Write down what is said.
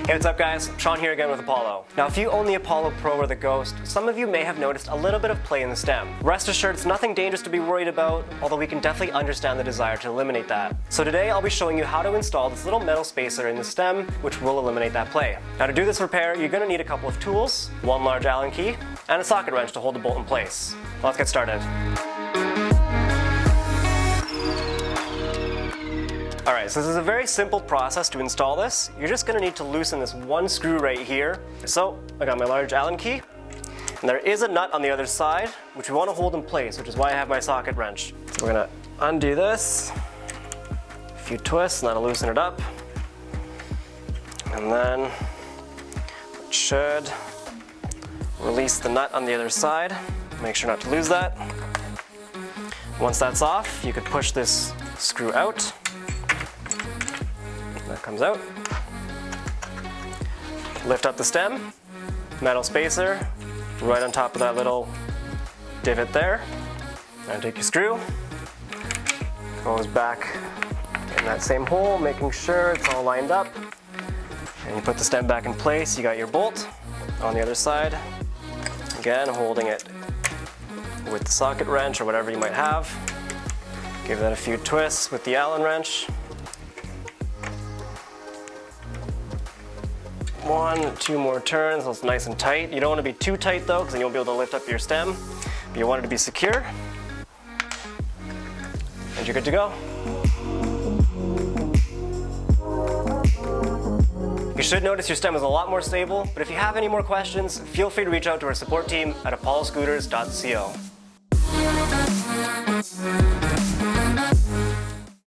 Hey, what's up guys? Sean here again with Apollo. Now if you own the Apollo Pro or the Ghost, some of you may have noticed a little bit of play in the stem. Rest assured it's nothing dangerous to be worried about, although we can definitely understand the desire to eliminate that. So today I'll be showing you how to install this little metal spacer in the stem, which will eliminate that play. Now to do this repair, you're going to need a couple of tools, one large Allen key, and a socket wrench to hold the bolt in place. Let's get started. Alright, so this is a very simple process to install this. You're just going to need to loosen this one screw right here. So, I got my large Allen key, and there is a nut on the other side, which we want to hold in place, which is why I have my socket wrench. So we're going to undo this, a few twists, and that'll loosen it up. And then it should release the nut on the other side. Make sure not to lose that. Once that's off, you could push this screw out. That comes out. Lift up the stem, metal spacer, right on top of that little divot there. And take your screw, goes back in that same hole, making sure it's all lined up. And you put the stem back in place, you got your bolt on the other side. Again, holding it with the socket wrench or whatever you might have. Give that a few twists with the Allen wrench. 1, 2 more turns so it's nice and tight. You don't want to be too tight though, because then you won't be able to lift up your stem. But you want it to be secure. And you're good to go. You should notice your stem is a lot more stable, but if you have any more questions, feel free to reach out to our support team at apolloscooters.co.